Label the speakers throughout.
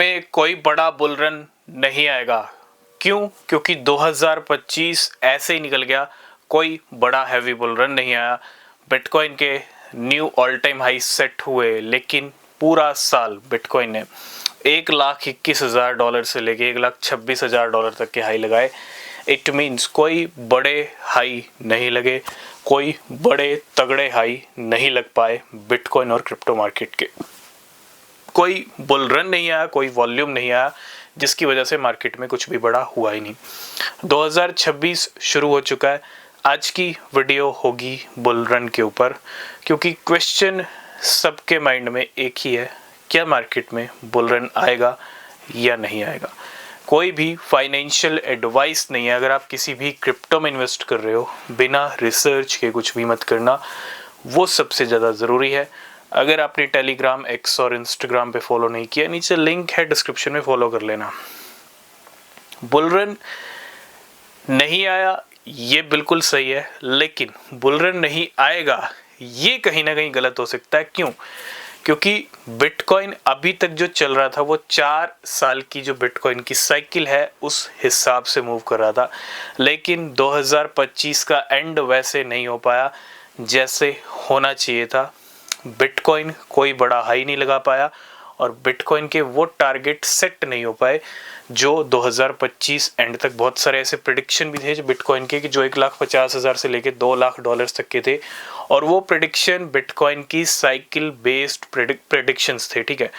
Speaker 1: में कोई बड़ा बुल रन नहीं आएगा। क्यों? क्योंकि 2025 ऐसे ही निकल गया, कोई बड़ा हैवी बुल रन नहीं आया। बिटकॉइन के knew all time high set हुए, लेकिन पूरा साल बिटकॉइन ने $1,21,000 से लेके $1,26,000 तक के हाई लगाए। इट मीन्स कोई बड़े हाई नहीं लगे, कोई बड़े तगड़े हाई नहीं लग पाए बिटकॉइन और क्रिप्टो मार्केट के। कोई बुल रन नहीं आया, कोई वॉल्यूम नहीं आया, जिसकी वजह से मार्केट में कुछ भी बड़ा हुआ ही नहीं। 2026 शुरू हो चुका है। आज की वीडियो होगी बुल रन के ऊपर, क्योंकि क्वेश्चन सबके माइंड में एक ही है, क्या मार्केट में बुल रन आएगा या नहीं आएगा। कोई भी फाइनेंशियल एडवाइस नहीं है। अगर आप किसी भी क्रिप्टो में इन्वेस्ट कर रहे हो, बिना रिसर्च के कुछ भी मत करना, वो सबसे ज़्यादा ज़रूरी है। अगर आपने टेलीग्राम, एक्स और इंस्टाग्राम पे फॉलो नहीं किया, नीचे लिंक है डिस्क्रिप्शन में, फॉलो कर लेना। बुल रन नहीं आया ये बिल्कुल सही है, लेकिन बुल रन नहीं आएगा ये कहीं ना कहीं गलत हो सकता है। क्यों? क्योंकि बिटकॉइन अभी तक जो चल रहा था वो 4 साल की जो बिटकॉइन की साइकिल है उस हिसाब से मूव कर रहा था, लेकिन 2025 का एंड वैसे नहीं हो पाया जैसे होना चाहिए था। बिटकॉइन कोई बड़ा हाई नहीं लगा पाया और बिटकॉइन के वो टारगेट सेट नहीं हो पाए जो 2025 एंड तक। बहुत सारे ऐसे प्रेडिक्शन भी थे जो बिटकॉइन के, कि जो $1,50,000 से लेके $2,00,000 तक के थे, और वो प्रेडिक्शन बिटकॉइन की साइकिल बेस्ड प्रेडिक्शंस थे। ठीक है,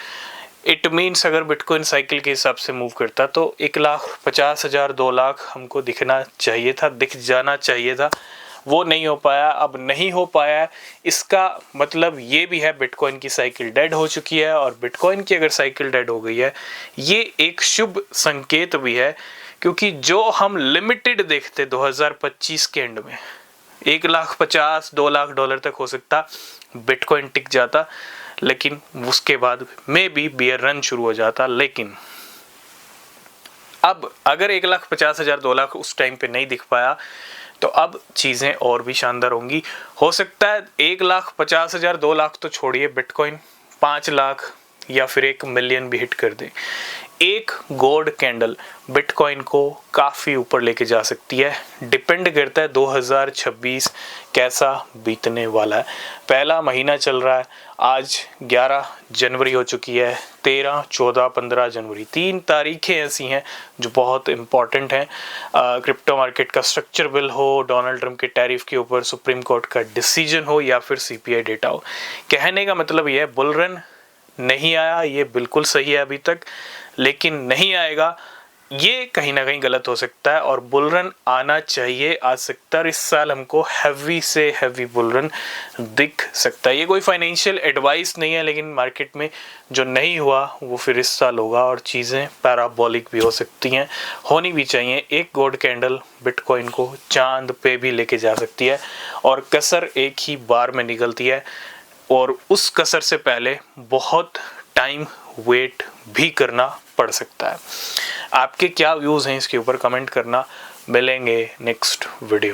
Speaker 1: इट मीन्स अगर बिटकॉइन साइकिल के हिसाब से मूव करता तो 1,50,000 2,00,000 हमको दिखना चाहिए था, दिख जाना चाहिए था। वो नहीं हो पाया। अब नहीं हो पाया, इसका मतलब ये भी है बिटकॉइन की साइकिल डेड हो चुकी है। और बिटकॉइन की अगर साइकिल डेड हो गई है, ये एक शुभ संकेत भी है, क्योंकि जो हम लिमिटेड देखते 2025 के एंड में, $1,50,000 $2,00,000 तक हो सकता बिटकॉइन टिक जाता, लेकिन उसके बाद मे बी बियर रन शुरू हो जाता। लेकिन अब अगर 1,50,000 2,00,000 उस टाइम पे नहीं दिख पाया, तो अब चीज़ें और भी शानदार होंगी। हो सकता है 1,50,000 2,00,000 तो छोड़िए, बिटकॉइन 5 लाख या फिर 1 मिलियन भी हिट कर दे। एक गोल्ड कैंडल बिटकॉइन को काफ़ी ऊपर लेके जा सकती है। डिपेंड करता है 2026 कैसा बीतने वाला है। पहला महीना चल रहा है, आज 11 जनवरी हो चुकी है। 13, 14, 15 जनवरी 3 तारीखें ऐसी हैं जो बहुत इम्पॉर्टेंट हैं। क्रिप्टो मार्केट का स्ट्रक्चर बिल हो, डोनाल्ड ट्रंप के टैरिफ के ऊपर सुप्रीम कोर्ट का डिसीजन हो, या फिर CPI डेटा हो। कहने का मतलब ये है, बुल रन नहीं आया ये बिल्कुल सही है अभी तक, लेकिन नहीं आएगा ये कहीं ना कहीं गलत हो सकता है। और बुल रन आना चाहिए, आ सकता है। इस साल हमको हैवी से हैवी बुल रन दिख सकता है। ये कोई फाइनेंशियल एडवाइस नहीं है, लेकिन मार्केट में जो नहीं हुआ वो फिर इस साल होगा, और चीज़ें पैराबोलिक भी हो सकती हैं, होनी भी चाहिए। एक गोल्ड कैंडल बिटकॉइन को चांद पे भी लेके जा सकती है, और कसर एक ही बार में निकलती है, और उस कसर से पहले बहुत टाइम वेट भी करना पड़ सकता है। आपके क्या व्यूज़ हैं इसके ऊपर कमेंट करना। मिलेंगे नेक्स्ट वीडियो।